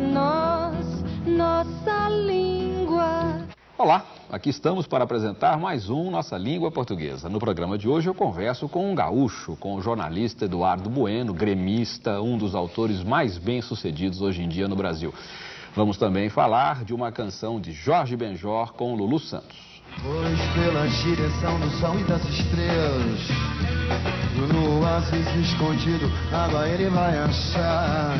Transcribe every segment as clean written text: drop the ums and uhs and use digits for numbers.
língua, nossa língua. Olá, aqui estamos para apresentar mais um Nossa Língua Portuguesa. No programa de hoje eu converso com um gaúcho, com o jornalista Eduardo Bueno, gremista, um dos autores mais bem-sucedidos hoje em dia no Brasil. Vamos também falar de uma canção de Jorge Benjor com Lulu Santos. Pois pela direção do sol e das estrelas, no oásis escondido, água ele vai achar.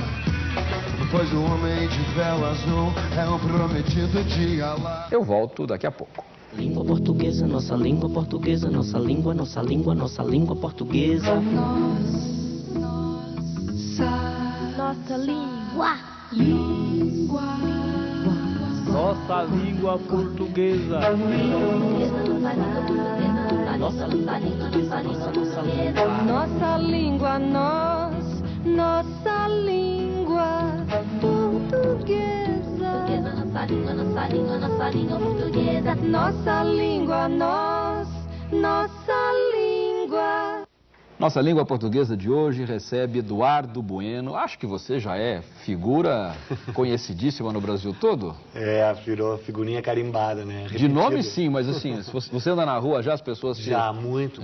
Pois o homem de véu azul é o prometido de Alá. Eu volto daqui a pouco. Língua portuguesa, nossa língua portuguesa, nossa língua, nossa língua, nossa língua portuguesa. Nossa língua. Nossa língua portuguesa. Nossa língua portuguesa. Nossa língua, nossa língua portuguesa. Nossa língua, nossa língua, nossa língua portuguesa. Nossa língua, nossa língua. Nossa Língua Portuguesa de hoje recebe Eduardo Bueno. Acho que você já é figura conhecidíssima no Brasil todo. É, virou figurinha carimbada, né? De Repetido. nome sim, mas assim, se você anda na rua já as pessoas... Já, muito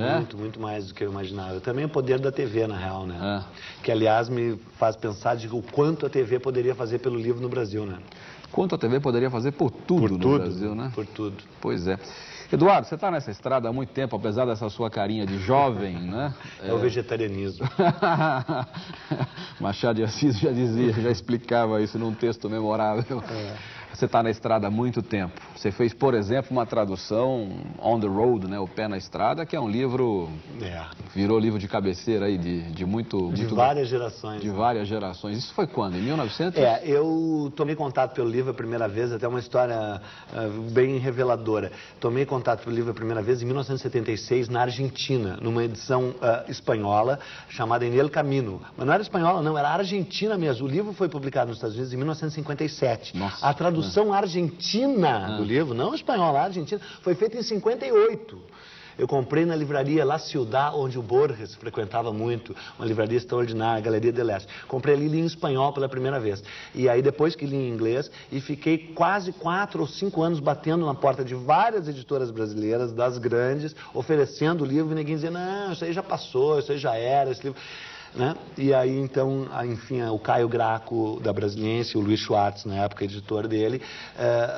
mais do que eu imaginava. Também o poder da TV, na real, né? Que, aliás, me faz pensar de o quanto a TV poderia fazer pelo livro no Brasil, né? Quanto a TV poderia fazer por tudo no Brasil, né? Por tudo. Pois é. Eduardo, você está nessa estrada há muito tempo, apesar dessa sua carinha de jovem, né? É o vegetarianismo. Machado de Assis já dizia, já explicava isso num texto memorável. Você está na estrada há muito tempo. Você fez, por exemplo, uma tradução, On the Road, né? O Pé na Estrada, que é um livro... Virou livro de cabeceira aí de várias gerações. De várias gerações. Isso foi quando? Em 1900? Eu tomei contato pelo livro a primeira vez, até uma história bem reveladora. Tomei contato pelo livro a primeira vez em 1976, na Argentina, numa edição espanhola, chamada En el Camino. Mas não era espanhola, não, era argentina mesmo. O livro foi publicado nos Estados Unidos em 1957. Nossa. A tradução argentina do livro, não espanhola, argentina, foi feita em 58. Eu comprei na livraria La Ciudad, onde o Borges frequentava muito, uma livraria extraordinária, Galeria del Este. Comprei ali e li em espanhol pela primeira vez. E aí depois que li em inglês, e fiquei quase 4 ou 5 anos batendo na porta de várias editoras brasileiras, das grandes, oferecendo o livro, e ninguém dizia, não, isso aí já passou, isso aí já era, esse livro... Né? E aí, então, enfim, o Caio Graco, da Brasiliense, o Luiz Schwartz, na época, editor dele,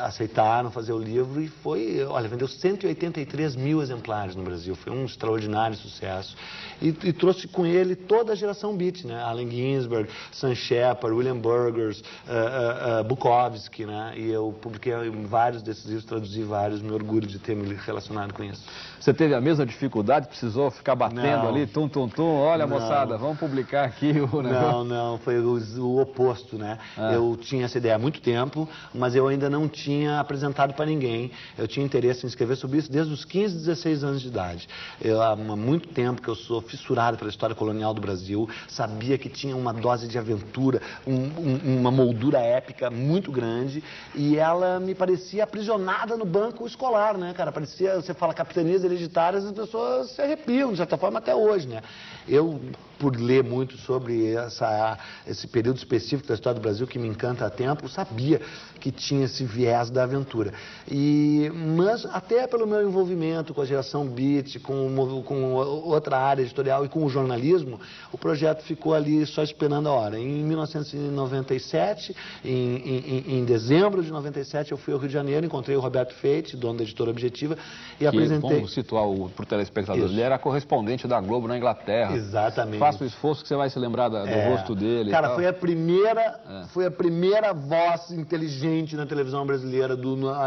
aceitaram fazer o livro e foi, olha, vendeu 183 mil exemplares no Brasil. Foi um extraordinário sucesso. E trouxe com ele toda a geração beat, né? Allen Ginsberg, Sam Shepard, William Burgers, Bukowski, né? E eu publiquei vários desses livros, traduzi vários, me orgulho de ter me relacionado com isso. Você teve a mesma dificuldade? Precisou ficar batendo ali, tum, tum, tum? Olha, moçada, vamos publicar aqui o negócio. Não, foi o oposto, né? Eu tinha essa ideia há muito tempo, mas eu ainda não tinha apresentado para ninguém. Eu tinha interesse em escrever sobre isso desde os 15, 16 anos de idade. Há muito tempo que eu sou fissurado pela história colonial do Brasil, sabia que tinha uma dose de aventura, uma moldura épica muito grande, e ela me parecia aprisionada no banco escolar, né, cara? Parecia, você fala capitanias hereditárias, as pessoas se arrepiam, de certa forma, até hoje, né? Eu, por ler muito sobre esse período específico da história do Brasil, que me encanta há tempo, sabia que tinha esse viés da aventura. Mas até pelo meu envolvimento com a geração beat, com outra área editorial e com o jornalismo, o projeto ficou ali só esperando a hora. Em 1997, em dezembro de 97, eu fui ao Rio de Janeiro, encontrei o Roberto Feite, dono da editora Objetiva, e apresentei... Vamos situar para o telespectador, ele era correspondente da Globo na Inglaterra. Exatamente. Faça o esforço que você vai se lembrar do rosto dele. Cara, foi a primeira voz inteligente na televisão brasileira,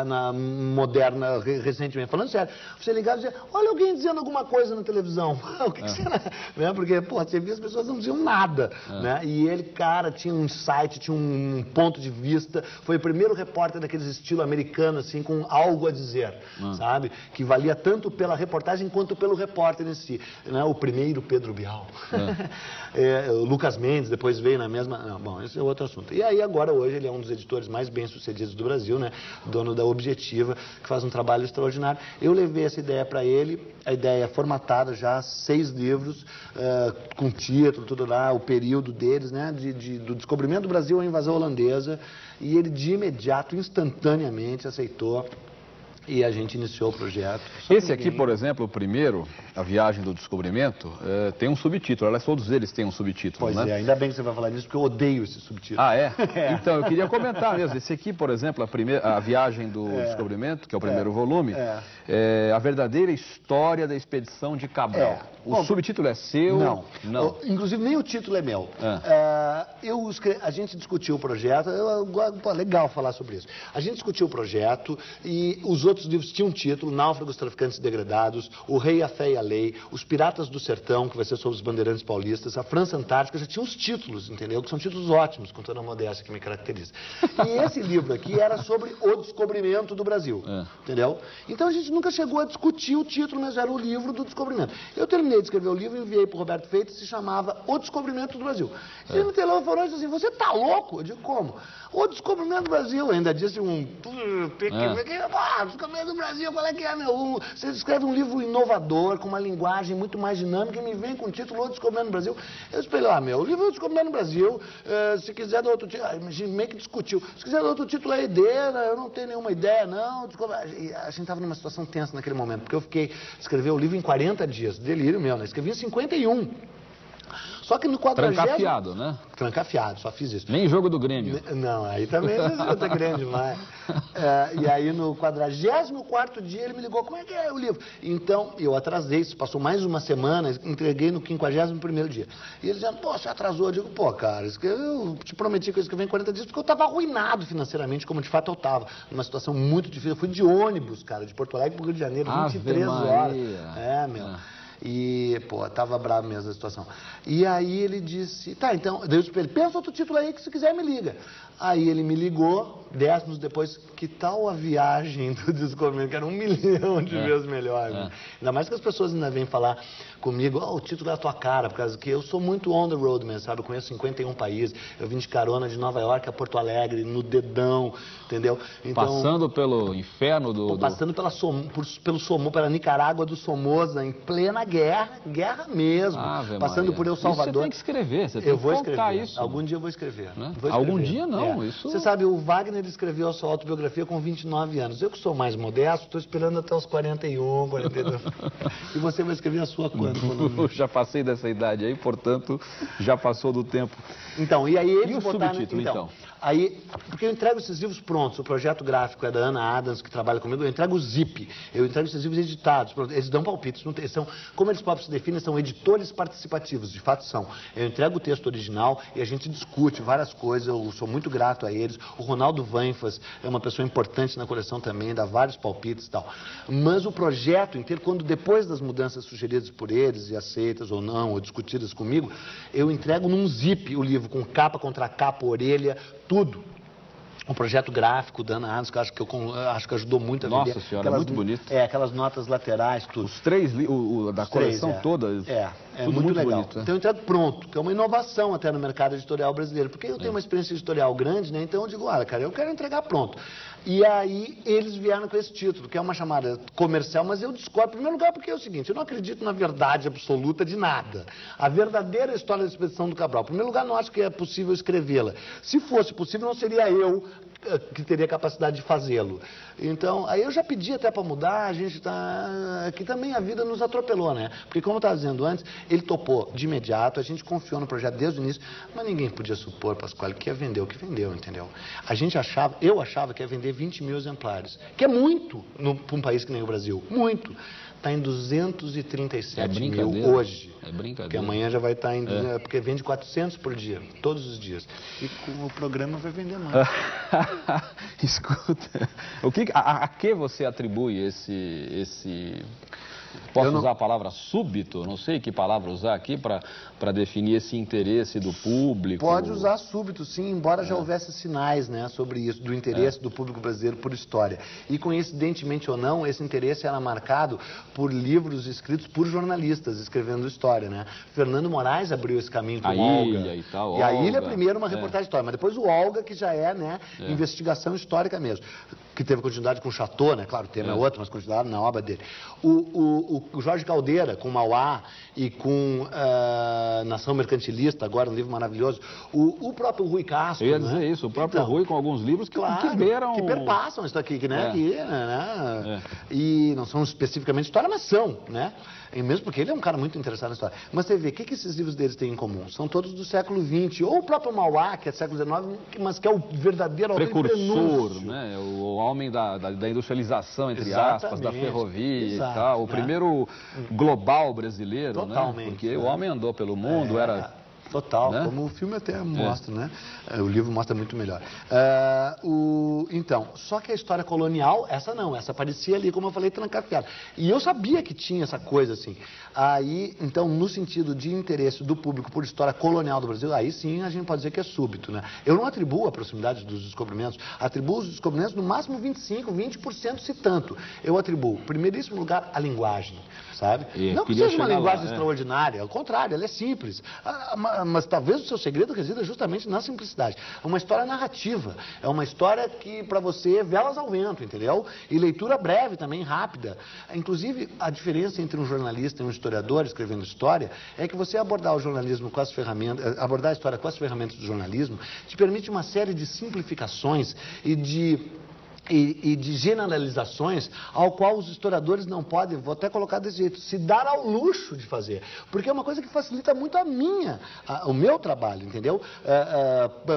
na moderna, recentemente. Falando sério, você ligava e dizia, olha alguém dizendo alguma coisa na televisão. O que será? Né? Porque, pô, você via as pessoas não diziam nada. Né? E ele, cara, tinha um insight, tinha um ponto de vista. Foi o primeiro repórter daqueles estilo americano, assim, com algo a dizer, sabe? Que valia tanto pela reportagem quanto pelo repórter em si. Né? O primeiro Pedro Bial. O Lucas Mendes depois veio na mesma... Não, bom, esse é outro assunto. E aí agora, hoje, ele é um dos editores mais bem-sucedidos do Brasil, né? Dono da Objetiva, que faz um trabalho extraordinário. Eu levei essa ideia para ele, a ideia é formatada já, 6 livros, com título, tudo lá, o período deles, né? Do descobrimento do Brasil à invasão holandesa. E ele, de imediato, instantaneamente, aceitou. E a gente iniciou o projeto. Esse aqui, por exemplo, o primeiro, A Viagem do Descobrimento, tem um subtítulo. Aliás, todos eles têm um subtítulo, pois né? Pois é, ainda bem que você vai falar disso, porque eu odeio esse subtítulo. Ah, é? Então, eu queria comentar mesmo. Esse aqui, por exemplo, A Viagem do Descobrimento, que é o primeiro volume, é A Verdadeira História da Expedição de Cabral. O subtítulo é seu? Não. Inclusive, nem o título é meu. A gente discutiu o projeto, legal falar sobre isso. A gente discutiu o projeto e os outros livros tinham um título: Náufragos, Traficantes e Degradados, O Rei, a Fé e a Lei, Os Piratas do Sertão, que vai ser sobre os bandeirantes paulistas, A França Antártica, já tinha os títulos, entendeu? Que são títulos ótimos, com toda a modéstia que me caracteriza. E esse livro aqui era sobre o descobrimento do Brasil, entendeu? Então a gente nunca chegou a discutir o título, mas era o livro do descobrimento. Eu terminei de escrever o livro, enviei para o Roberto Freitas, se chamava O Descobrimento do Brasil. Ele me telefonou e disse assim: você tá louco? Eu digo: como? O Descobrimento do Brasil. Eu ainda disse Descobrimento do Brasil, qual é que é, meu? Você escreve um livro inovador, com uma linguagem muito mais dinâmica, e me vem com o título O Descobrimento do Brasil. Eu disse: o livro é O Descobrimento do Brasil, se quiser dar outro título... A gente meio que discutiu. Se quiser dar outro título, é ideia, eu não tenho nenhuma ideia, não. A gente estava numa situação tensa naquele momento, porque eu fiquei escrever o livro em 40 dias, delírio meu, né? Escrevi em 51. Só que no 40º... Trancafiado, né? Trancafiado, só fiz isso. Nem jogo do Grêmio. Não, aí também tá grande demais. E aí no 44º dia ele me ligou: como é que é o livro? Então, eu atrasei, isso passou mais uma semana, entreguei no 51º dia. E ele dizendo: pô, você atrasou? Eu digo: pô, cara, eu te prometi que eu escrevi em 40 dias, porque eu estava arruinado financeiramente, como de fato eu estava. Numa situação muito difícil. Eu fui de ônibus, cara, de Porto Alegre para o Rio de Janeiro, 23 horas. E, pô, tava bravo mesmo a situação. E aí ele disse: tá, então, Deus para ele, pensa outro título aí que se quiser me liga. Aí ele me ligou, 10 minutos depois: que tal A Viagem do Descobrimento? Que era 1 milhão de vezes melhor. Né? Ainda mais que as pessoas ainda vêm falar comigo: o título é a tua cara, por causa que eu sou muito on the road mesmo, sabe? Eu conheço 51 países, eu vim de carona de Nova York a Porto Alegre, no dedão, entendeu? Então, passando pelo inferno Passando pela Nicarágua do Somoza, em plena guerra mesmo. Passando por El Salvador. Isso você tem que escrever, você tem que contar isso. Algum dia eu vou escrever. Né? Algum dia não, isso... Você sabe, o Wagner escreveu a sua autobiografia com 29 anos. Eu que sou mais modesto, estou esperando até os 41, 42. E você vai escrever a sua quando? Já passei dessa idade aí, portanto, já passou do tempo. Então, e aí eles o subtítulo, então? Aí, porque eu entrego esses livros prontos, o projeto gráfico é da Ana Adams, que trabalha comigo, eu entrego o Zip, eu entrego esses livros editados, eles dão palpites, como eles próprios se definem, são editores participativos, de fato são. Eu entrego o texto original e a gente discute várias coisas, eu sou muito grato a eles. O Ronaldo Vanfas é uma pessoa importante na coleção também, dá vários palpites e tal. Mas o projeto inteiro, quando depois das mudanças sugeridas por eles e aceitas ou não, ou discutidas comigo, eu entrego num Zip o livro, com capa contra capa, orelha, tudo. Um projeto gráfico da Ana Adams, que eu acho que ajudou muito a vender. Nossa senhora, é muito bonito. Aquelas notas laterais, tudo. Os 3 da coleção toda. É muito legal. Bonito, né? Então eu entrego pronto, que é uma inovação até no mercado editorial brasileiro. Porque eu tenho uma experiência editorial grande, né? Então eu digo: olha, cara, eu quero entregar pronto. E aí eles vieram com esse título, que é uma chamada comercial, mas eu discordo, em primeiro lugar, porque é o seguinte: eu não acredito na verdade absoluta de nada. A verdadeira história da expedição do Cabral, em primeiro lugar, não acho que é possível escrevê-la. Se fosse possível, não seria eu que teria capacidade de fazê-lo. Então, aí eu já pedi até para mudar, a gente está... Aqui também a vida nos atropelou, né? Porque, como eu estava dizendo antes, ele topou de imediato, a gente confiou no projeto desde o início, mas ninguém podia supor, Pasquale, que ia vender o que vendeu, entendeu? Eu achava que ia vender 20 mil exemplares, que é muito para um país que nem o Brasil, muito. Está em 237 mil hoje. É brincadeira. Porque amanhã já vai estar em... Porque vende 400 por dia, todos os dias. E com o programa vai vender mais. Escuta, a que você atribui Posso usar a palavra súbito? Não sei que palavra usar aqui para definir esse interesse do público. Pode usar súbito, sim, embora já houvesse sinais, né, sobre isso, do interesse do público brasileiro por história. E coincidentemente ou não, esse interesse era marcado por livros escritos por jornalistas escrevendo história, né? Fernando Moraes abriu esse caminho com o Olga. Ilha e tal. E a Ilha primeiro uma reportagem histórica, mas depois o Olga, que já é, né, investigação histórica mesmo. Que teve continuidade com o Chateau, né? Claro, o tema é outro, mas continuidade na obra dele. O Jorge Caldeira, com Mauá e com Nação Mercantilista, agora um livro maravilhoso. O próprio Rui Castro, eu ia dizer isso, o próprio Rui com alguns livros que beiram... Que perpassam isso aqui, né? E não são especificamente história, mas são, né? E mesmo porque ele é um cara muito interessado na história. Mas você vê, o que esses livros deles têm em comum? São todos do século XX, ou o próprio Mauá, que é do século XIX, mas que é o verdadeiro precursor, né? O homem da industrialização, entre aspas, da ferrovia e tal. O primeiro global brasileiro, totalmente, né? Porque o homem andou pelo mundo, era... Total, né? Como o filme até mostra, né? O livro mostra muito melhor. Então, só que a história colonial, essa não, essa aparecia ali, como eu falei, trancafiada. E eu sabia que tinha essa coisa assim. Aí, então, no sentido de interesse do público por história colonial do Brasil, aí sim a gente pode dizer que é súbito, né? Eu não atribuo a proximidade dos descobrimentos, atribuo os descobrimentos no máximo 25%, 20%, se tanto. Eu atribuo, em primeiríssimo lugar, a linguagem, sabe? Não que seja uma linguagem extraordinária, ao contrário, ela é simples. Mas talvez o seu segredo resida justamente na simplicidade. É uma história narrativa, é uma história que para você velas ao vento, entendeu? E leitura breve também, rápida. Inclusive, a diferença entre um jornalista e um historiador escrevendo história é que você abordar o jornalismo com as ferramentas, abordar a história com as ferramentas do jornalismo, te permite uma série de simplificações e de generalizações ao qual os historiadores não podem, vou até colocar desse jeito, se dar ao luxo de fazer. Porque é uma coisa que facilita muito o meu trabalho, entendeu?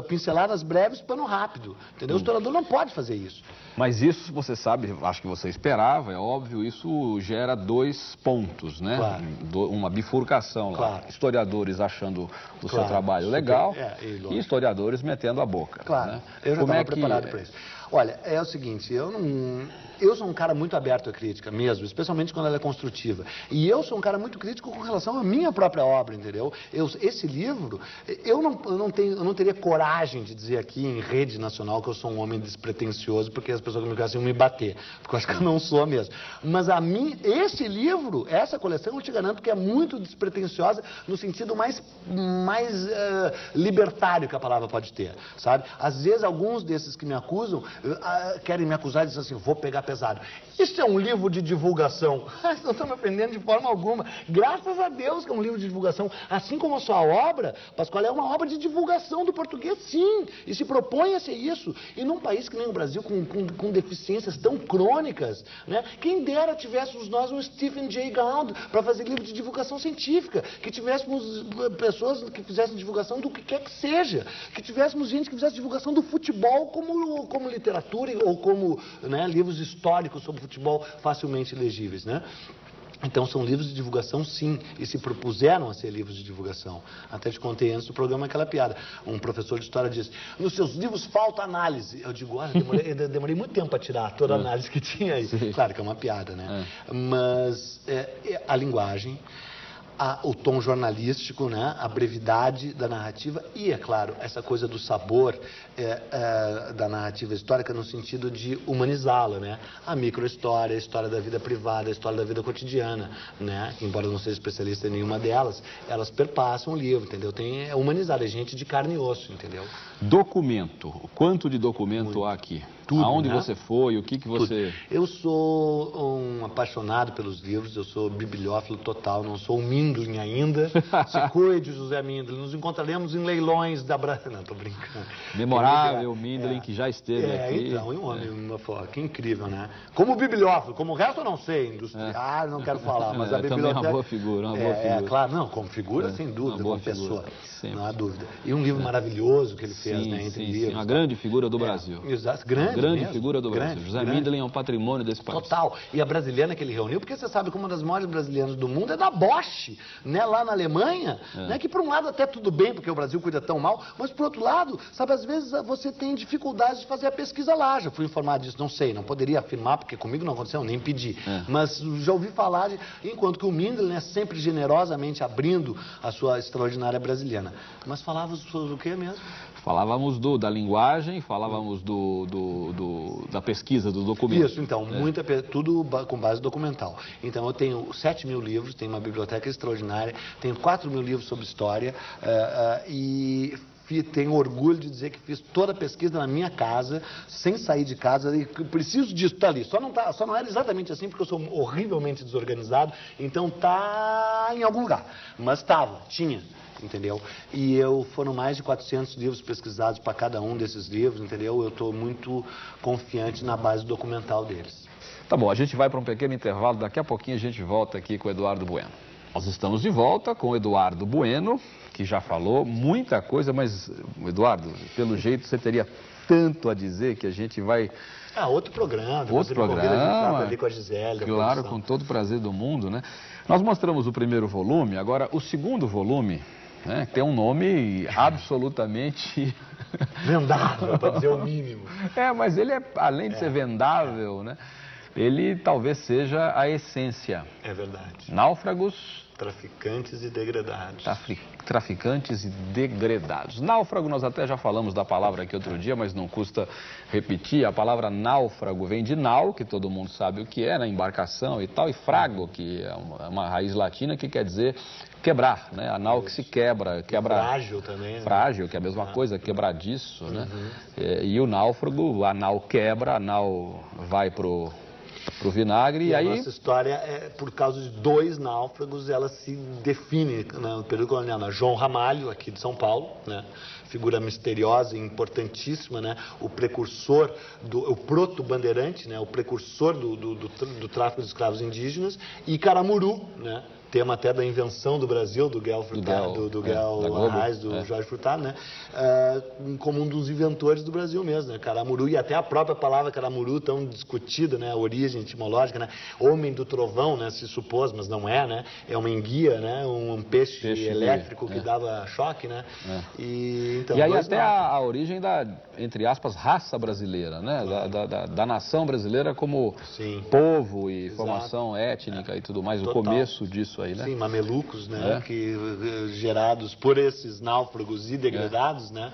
Pinceladas breves, pano rápido, entendeu? O historiador não pode fazer isso. Mas isso, você sabe, acho que você esperava, é óbvio, isso gera dois pontos, né? Claro. Uma bifurcação lá. Historiadores achando o seu trabalho legal e historiadores metendo a boca. Claro, né? eu já estava preparado para isso. Olha, é o seguinte, eu sou um cara muito aberto à crítica mesmo, especialmente quando ela é construtiva. E eu sou um cara muito crítico com relação à minha própria obra, entendeu? Esse livro, eu não teria coragem de dizer aqui em rede nacional que eu sou um homem despretensioso, porque as pessoas que me conhecem iam me bater, porque eu acho que eu não sou mesmo. Mas esse livro, essa coleção, eu te garanto que é muito despretensiosa no sentido mais libertário que a palavra pode ter, sabe? Às vezes, alguns desses que me acusam querem me acusar e dizem assim, vou pegar pesado. Isso é um livro de divulgação. Não estão me aprendendo de forma alguma. Graças a Deus que é um livro de divulgação. Assim como a sua obra, Pascoal, é uma obra de divulgação do português, sim. E se propõe a ser isso. E num país que nem o Brasil, com deficiências tão crônicas, né? Quem dera tivéssemos nós um Stephen Jay Gould para fazer livro de divulgação científica. Que tivéssemos pessoas que fizessem divulgação do que quer que seja. Que tivéssemos gente que fizesse divulgação do futebol como literatura ou como, né, livros históricos sobre futebol facilmente legíveis, né? Então, são livros de divulgação, sim, e se propuseram a ser livros de divulgação. Até te contei antes do programa aquela piada. Um professor de história disse, nos seus livros falta análise. Eu digo, olha, demorei muito tempo para tirar toda a análise que tinha aí. Sim. Claro que é uma piada, né? Mas a linguagem, o tom jornalístico, né? A brevidade da narrativa e, é claro, essa coisa do sabor da narrativa histórica no sentido de humanizá-la, né? A microhistória, a história da vida privada, a história da vida cotidiana, né? Embora eu não seja especialista em nenhuma delas, elas perpassam o livro, entendeu? É humanizar, é gente de carne e osso, entendeu? Documento. Quanto de documento há aqui? Tudo, aonde né? você foi, o que você... Eu sou um apaixonado pelos livros, eu sou bibliófilo total, não sou um Mindlin ainda. Se cuide, José Mindlin. Nos encontraremos em leilões da Brasil. Não, tô brincando. Memorável Mindlin, que já esteve aqui. Então, um homem, que incrível, né? Como bibliófilo, como o resto eu não sei, industrial, não quero falar, mas a biblioteca... Também uma boa figura, uma boa figura. Claro, não, como figura, sem dúvida, como pessoa, não há dúvida. E um livro maravilhoso que ele fez, né, entre livros. Uma grande figura do Brasil. Exato, grande figura do Brasil. José Mindlin é um patrimônio desse país. Total. E a brasiliana que ele reuniu, porque você sabe que uma das maiores brasilianas do mundo é da Bosch, né, lá na Alemanha, né, que por um lado até tudo bem, porque o Brasil cuida tão mal, mas por outro lado, sabe, às vezes você tem dificuldade de fazer a pesquisa lá. Já fui informado disso, não sei, não poderia afirmar, porque comigo não aconteceu, nem pedi. Mas já ouvi falar, enquanto que o Mindler, né, sempre generosamente abrindo a sua extraordinária brasileira. Mas falávamos sobre o que mesmo? Falávamos da linguagem, falávamos da pesquisa, do documento. Isso, então, tudo com base documental. Então, eu tenho 7.000 livros, tenho uma biblioteca extraordinária, tenho 4.000 livros sobre história e tenho orgulho de dizer que fiz toda a pesquisa na minha casa, sem sair de casa, e preciso disso, tá ali. Só não era exatamente assim, porque eu sou horrivelmente desorganizado, então tá em algum lugar. Mas tinha. Entendeu? E foram mais de 400 livros pesquisados para cada um desses livros, entendeu? Eu estou muito confiante na base documental deles. Tá bom, a gente vai para um pequeno intervalo, daqui a pouquinho a gente volta aqui com o Eduardo Bueno. Nós estamos de volta com o Eduardo Bueno, que já falou muita coisa, mas, Eduardo, pelo jeito você teria tanto a dizer que a gente vai... Outro programa. Outro programa, ali com a Gisele. Claro, com todo o prazer do mundo, né? Nós mostramos o primeiro volume, agora o segundo volume... tem um nome absolutamente... vendável, para dizer o mínimo. Mas ele além de ser vendável, né? Ele talvez seja a essência. É verdade. Náufragos... Traficantes e degradados. Traficantes e degradados. Náufrago, nós até já falamos da palavra aqui outro dia, mas não custa repetir. A palavra náufrago vem de nau, que todo mundo sabe o que é, né? Embarcação e tal, e frago, que é uma raiz latina que quer dizer quebrar, né? A nau que se quebra. Frágil também, né? Frágil, que é a mesma coisa, quebradiço, né? E o náufrago, a nau quebra, a nau vai pro vinagre e aí... A nossa história, por causa de 2 náufragos, ela se define, né, no período colonial. João Ramalho, aqui de São Paulo, né, figura misteriosa e importantíssima, né, o precursor, o proto-bandeirante, né, o precursor do tráfico de escravos indígenas, e Caramuru, né, tema até da invenção do Brasil, do Guel Furtado, do Guel Arraes, do Jorge Furtado, né? Como um dos inventores do Brasil mesmo, né? Caramuru, e até a própria palavra Caramuru, tão discutida, né? A origem etimológica, né? Homem do trovão, né? Se supôs, mas não é, né? É uma enguia, né? Um peixe elétrico que dava choque, né? E aí até a origem da, entre aspas, raça brasileira, né? Da nação brasileira como povo e formação étnica e tudo mais, o começo disso aí, né? Sim, mamelucos, né? Gerados por esses náufragos e degradados, né?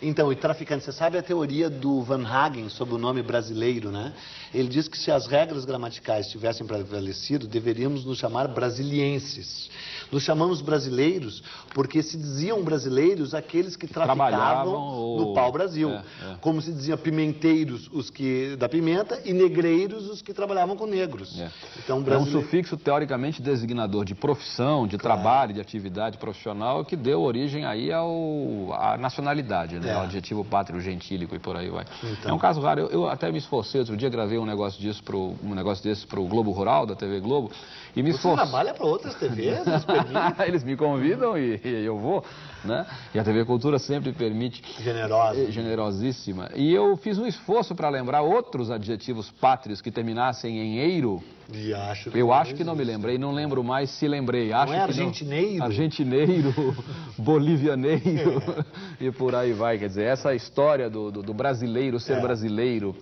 Então, e traficante, você sabe a teoria do Van Hagen sobre o nome brasileiro, né? Ele diz que se as regras gramaticais tivessem prevalecido, deveríamos nos chamar brasilienses. Nos chamamos brasileiros porque se diziam brasileiros aqueles que traficavam no pau-brasil. Como se dizia pimenteiros os que da pimenta e negreiros os que trabalhavam com negros. Então, é um sufixo teoricamente designador de profissão, de trabalho, de atividade profissional que deu origem aí à nacionalidade, né? O adjetivo pátrio gentílico e por aí vai. Então, é um caso raro. Eu até me esforcei, outro dia gravei um negócio desse pro Globo Rural, da TV Globo, e me esforcei. Você trabalha para outras TVs? Eles me convidam e eu vou, né? E a TV Cultura sempre permite. Generosa. Generosíssima. E eu fiz um esforço para lembrar outros adjetivos pátrios que terminassem em eiro. Eu acho que não me lembrei, não lembro mais se lembrei. Acho não é argentineiro? Argentineiro, bolivianeiro e por aí vai. Quer dizer, essa história do brasileiro ser brasileiro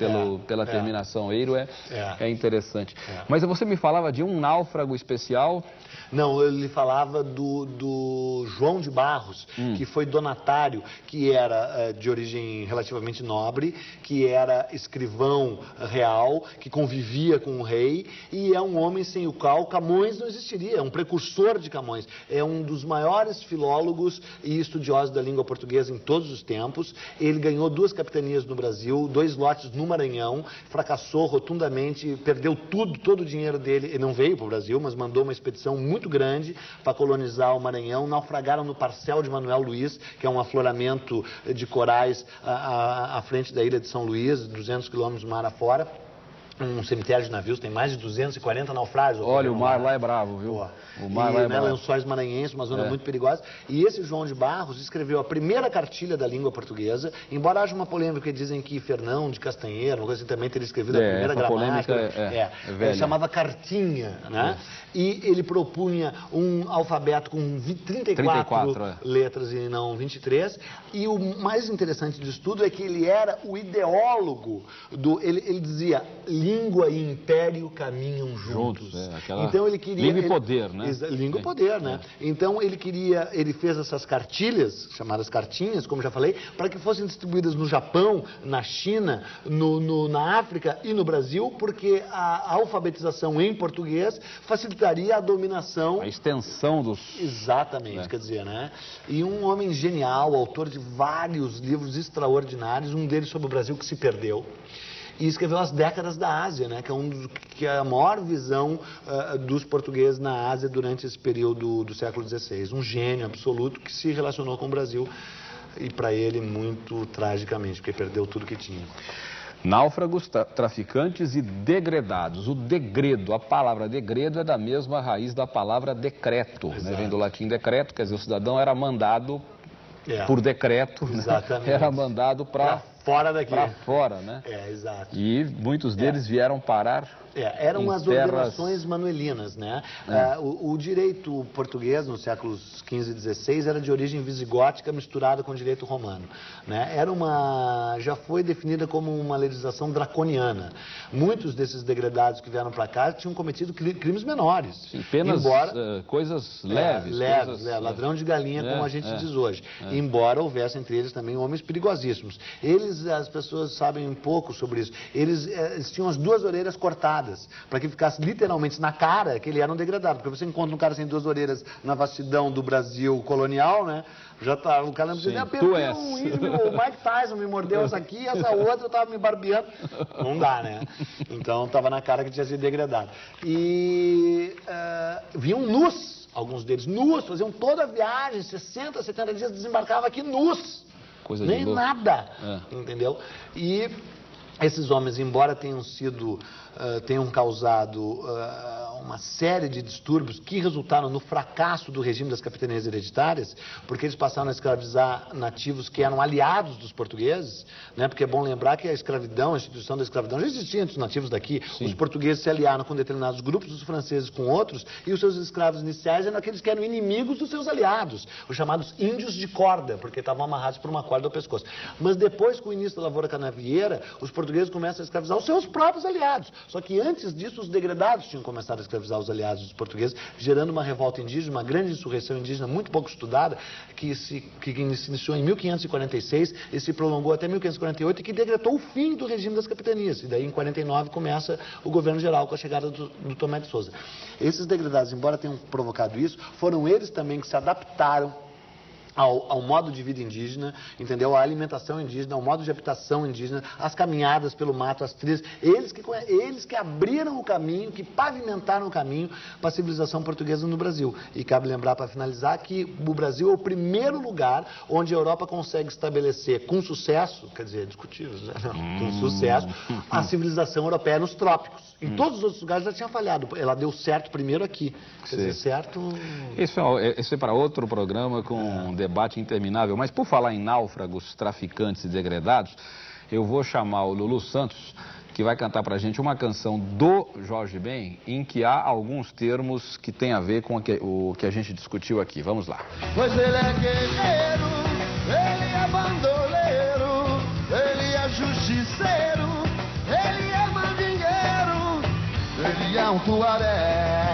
pela terminação eiro é interessante. Mas você me falava de um náufrago especial? Não, ele falava do João de Barros, que foi donatário, que era de origem relativamente nobre, que era escrivão real, que convivia com o rei, e é um homem sem o qual Camões não existiria, é um precursor de Camões, é um dos maiores filólogos e estudiosos da língua portuguesa em todos os tempos. Ele ganhou 2 capitanias no Brasil, 2 lotes no Maranhão, fracassou rotundamente, perdeu todo o dinheiro dele, ele não veio para o Brasil, mas mandou uma expedição muito grande para colonizar o Maranhão, naufragaram no Parcel de Manuel Luiz, que é um afloramento de corais à frente da ilha de São Luís, 200 quilômetros mar afora. um cemitério de navios, tem mais de 240 naufrágios. Olha, o mar lá é bravo, viu? Pô. O mar lá é bravo. Lençóis Maranhenses, uma zona muito perigosa. E esse João de Barros escreveu a primeira cartilha da língua portuguesa, embora haja uma polêmica que dizem que Fernão de Castanheira, uma coisa assim, também teria escrevido a primeira gramática. Ele chamava Cartinha, né? E ele propunha um alfabeto com 34 letras e não 23. E o mais interessante disso tudo é que ele era o ideólogo do... Ele dizia, língua e império caminham juntos. Então ele queria... Língua e poder, né? Língua e poder, né? Então ele fez essas cartilhas, chamadas cartinhas, como já falei, para que fossem distribuídas no Japão, na China, na África e no Brasil, porque a alfabetização em português facilitaria a dominação... A extensão dos... Exatamente, quer dizer, né? E um homem genial, autor de vários livros extraordinários, um deles sobre o Brasil que se perdeu. E escreveu As Décadas da Ásia, né? Que é a maior visão dos portugueses na Ásia durante esse período do século XVI. Um gênio absoluto que se relacionou com o Brasil e para ele muito tragicamente, porque perdeu tudo que tinha. Náufragos, traficantes e degredados. O degredo, a palavra degredo é da mesma raiz da palavra decreto, né? Vem do latim decreto, quer dizer, o cidadão era mandado por decreto, né? Era mandado para fora daqui. Para fora, né? Exato. E muitos deles vieram parar eram as ordenações manuelinas, né? O direito português, nos séculos XV e XVI, era de origem visigótica misturada com direito romano, né? Já foi definida como uma legislação draconiana. Muitos desses degredados que vieram para cá tinham cometido crimes menores. Sim, penas, coisas leves. Ladrão de galinha, como a gente diz hoje. Embora houvesse entre eles também homens perigosíssimos. As pessoas sabem um pouco sobre isso. Eles tinham as duas orelhas cortadas, para que ficasse literalmente na cara que ele era um degradado. Porque você encontra um cara sem duas orelhas na vastidão do Brasil colonial, né? Já tá, o cara não precisa nem apertar o Mike Tyson me mordeu essa aqui, essa outra eu tava me barbeando. Não dá, né? Então tava na cara que tinha sido degradado. E vinham nus, alguns deles nus, faziam toda a viagem, 60, 70 dias, desembarcavam aqui nus. Coisa nem de louco. Nada, entendeu? E esses homens, embora tenham causado uma série de distúrbios que resultaram no fracasso do regime das capitanias hereditárias, porque eles passaram a escravizar nativos que eram aliados dos portugueses, né? Porque é bom lembrar que a escravidão, a instituição da escravidão já existia entre os nativos daqui. Sim. Os portugueses se aliaram com determinados grupos, os franceses com outros, e os seus escravos iniciais eram aqueles que eram inimigos dos seus aliados, os chamados índios de corda, porque estavam amarrados por uma corda ao pescoço. Mas depois, com o início da lavoura canavieira, os portugueses começam a escravizar os seus próprios aliados. Só que antes disso, os degredados tinham começado a escravizar os aliados dos portugueses, gerando uma revolta indígena, uma grande insurreição indígena muito pouco estudada, que se iniciou em 1546 e se prolongou até 1548 e que decretou o fim do regime das capitanias. E daí, em 49, começa o governo geral com a chegada do Tomé de Sousa. Esses degredados, embora tenham provocado isso, foram eles também que se adaptaram ao modo de vida indígena, entendeu? A alimentação indígena, ao modo de habitação indígena, as caminhadas pelo mato, as trilhas, eles que abriram o caminho, que pavimentaram o caminho para a civilização portuguesa no Brasil. E cabe lembrar, para finalizar, que o Brasil é o primeiro lugar onde a Europa consegue estabelecer com sucesso, quer dizer, discutível, né? Com sucesso, a civilização europeia nos trópicos. Em todos os outros lugares já tinha falhado. Ela deu certo primeiro aqui. Quer dizer, certo... Isso é para outro programa com um debate interminável. Mas por falar em náufragos, traficantes e degredados, eu vou chamar o Lulu Santos, que vai cantar pra gente uma canção do Jorge Ben, em que há alguns termos que tem a ver com o que a gente discutiu aqui. Vamos lá. Pois ele é guerreiro, ele é bandoleiro, ele é justiceiro, ele é mandingueiro, ele é um tuaré.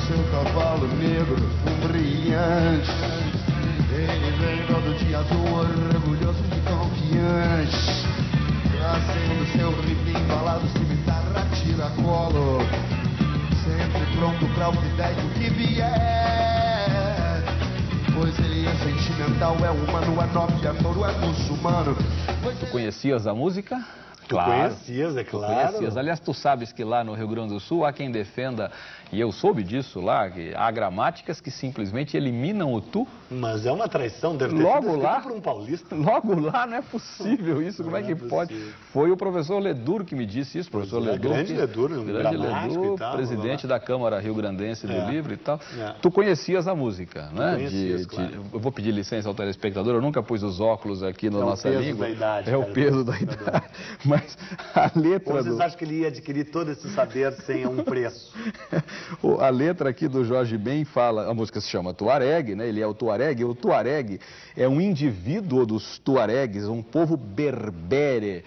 Seu cavalo negro, brilhante. Ele vem todo dia azul, orgulhoso e confiante, trazendo seu rifle embalado, cimitarra, tira-colo, sempre pronto pra o que der e o que vier. Pois ele é sentimental oriental, é humano, é nobre, é touro, é muçulmano. Tu conhecias a música? Tu conhecias, é claro. Conhecias. Aliás, tu sabes que lá no Rio Grande do Sul há quem defenda, e eu soube disso lá, que há gramáticas que simplesmente eliminam o tu. Mas é uma traição, deve ter Logo sido lá, por um paulista. Logo lá, não é possível isso, como é que pode? Foi o professor Ledur que me disse isso, professor Ledur. Grande Ledur, grande Ledur, e tal, presidente da Câmara Rio-Grandense do Livro e tal. É. Tu conhecias a música, né? Conhecias, claro. Eu vou pedir licença ao telespectador, eu nunca pus os óculos aqui na nossa língua. É o peso da idade. É o peso da idade. Mas a letra Ou vocês acham que ele ia adquirir todo esse saber sem um preço? A letra aqui do Jorge Ben fala, a música se chama Tuareg, né? Ele é o Tuareg. O Tuareg é um indivíduo dos Tuaregs, um povo berbere.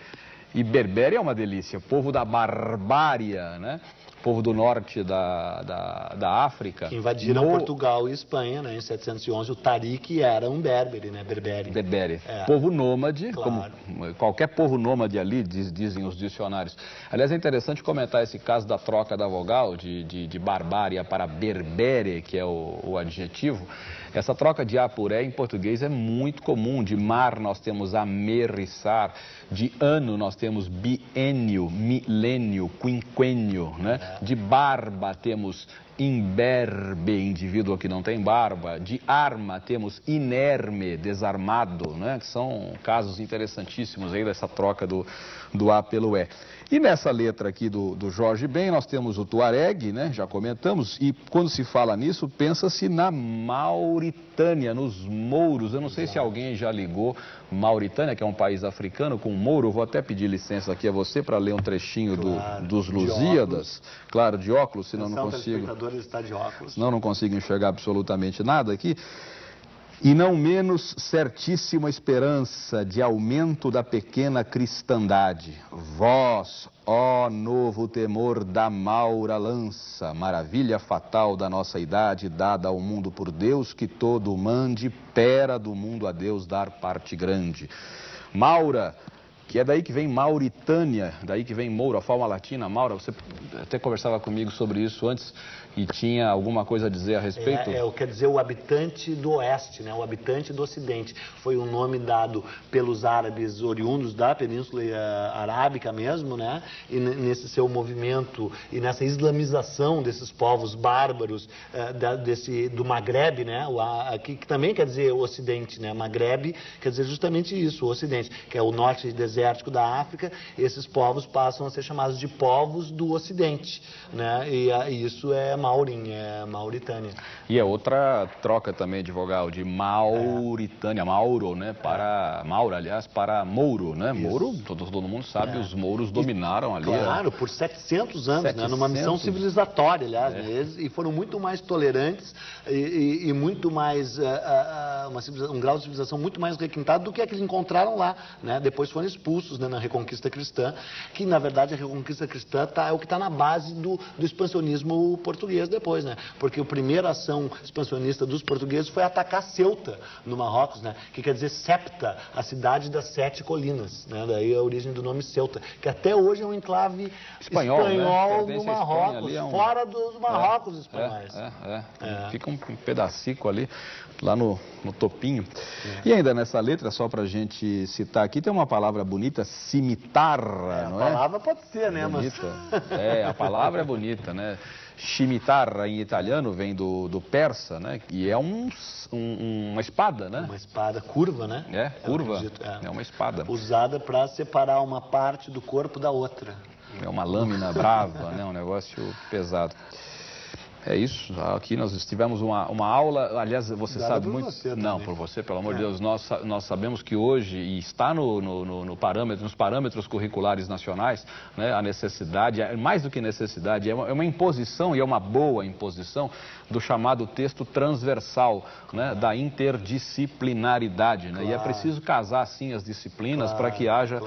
E berbere é uma delícia, povo da barbária, né? Povo do norte da África. Que invadiram Portugal e Espanha, né? Em 711, o Tariq era um berbere, né? Berbere. É. Povo nômade, Claro. como qualquer povo nômade ali, dizem os dicionários. Aliás, é interessante comentar esse caso da troca da vogal, de barbária para berbere, que é o adjetivo. Essa troca de A por E em português é muito comum. De mar nós temos amerriçar, de ano nós temos biênio, milênio, quinquênio, né? De barba temos imberbe, indivíduo que não tem barba. De arma temos inerme, desarmado, né? Que são casos interessantíssimos aí dessa troca do A pelo E. E nessa letra aqui do Jorge Ben, nós temos o Tuareg, né? Já comentamos, e quando se fala nisso, pensa-se na Mauritânia, nos mouros. Eu não sei se alguém já ligou Mauritânia, que é um país africano, com mouro. Eu vou até pedir licença aqui a você para ler um trechinho dos Lusíadas. Claro, de óculos, senão não consigo. Está de óculos. Senão não consigo enxergar absolutamente nada aqui. E não menos certíssima esperança de aumento da pequena cristandade. Vós, ó novo temor da maura lança, maravilha fatal da nossa idade, dada ao mundo por Deus, que todo mande, pera do mundo a Deus dar parte grande. Maura, que é daí que vem Mauritânia, daí que vem Moura, a forma latina, Maura. Você até conversava comigo sobre isso antes e tinha alguma coisa a dizer a respeito? Quer dizer, o habitante do oeste, né? O habitante do ocidente. Foi um nome dado pelos árabes oriundos da Península Arábica mesmo, né? E nesse seu movimento e nessa islamização desses povos bárbaros do Magrebe, né? Que também quer dizer o ocidente, né? Magrebe quer dizer justamente isso, o ocidente, que é o norte desértico da África. Esses povos passam a ser chamados de povos do ocidente, né? E isso é Mauritânia. E é outra troca também de vogal, de Mauritânia, Mauro, né? Para Mauro, aliás, para Mouro, né? Isso. Mouro, todo mundo sabe, os mouros dominaram ali. Claro, por 700 anos, né? Numa missão civilizatória, aliás, né? E foram muito mais tolerantes e muito mais, um grau de civilização muito mais requintado do que aqueles encontraram lá, né? Depois foram expulsos, né, na Reconquista Cristã, que na verdade a Reconquista Cristã é o que está na base do expansionismo português depois, né? Porque a primeira ação expansionista dos portugueses foi atacar Ceuta, no Marrocos, né? Que quer dizer Septa, a cidade das 7 colinas, né? Daí a origem do nome Ceuta, que até hoje é um enclave espanhol né? No Marrocos, fora dos Marrocos espanhóis. Fica um pedacico ali, lá no topinho. E ainda nessa letra, só pra gente citar aqui, tem uma palavra bonita, cimitarra, não é? A palavra pode ser, né? Bonita. A palavra é bonita, né? Scimitarra em italiano vem do persa, né? E é uma espada, né? Uma espada curva, né? Curva. É uma espada. Usada para separar uma parte do corpo da outra. É uma lâmina brava, né? Um negócio pesado. É isso, aqui nós tivemos uma aula, aliás, você sabe muito... Não, por você, pelo amor de Deus, nós sabemos que hoje, e está nos parâmetros curriculares nacionais, né, a necessidade, mais do que necessidade, é uma imposição, e é uma boa imposição, do chamado texto transversal, né, da interdisciplinaridade, né, e é preciso casar, assim, as disciplinas para que haja...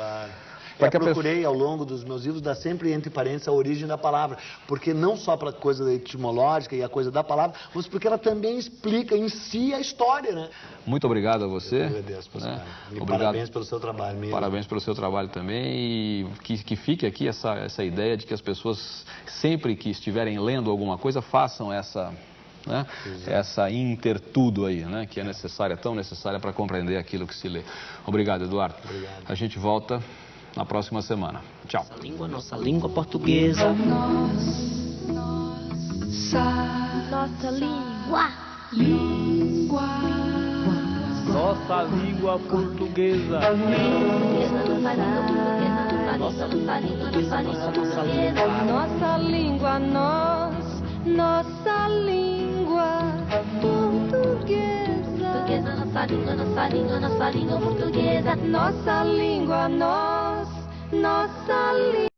Eu procurei, ao longo dos meus livros, dar sempre entre parênteses a origem da palavra, porque não só para a coisa etimológica e a coisa da palavra, mas porque ela também explica em si a história, né? Muito obrigado a você. Eu agradeço, né? Parabéns pelo seu trabalho mesmo. Parabéns pelo seu trabalho também e que fique aqui essa ideia de que as pessoas, sempre que estiverem lendo alguma coisa, façam essa né? Essa intertudo aí, né? Que é necessária, tão necessária para compreender aquilo que se lê. Obrigado, Eduardo. Obrigado. A gente volta na próxima semana. Tchau. Nossa língua portuguesa. Nossa língua. Nossa língua portuguesa. Nossa língua, nossa língua portuguesa. Nossa língua, nossa língua, nossa língua.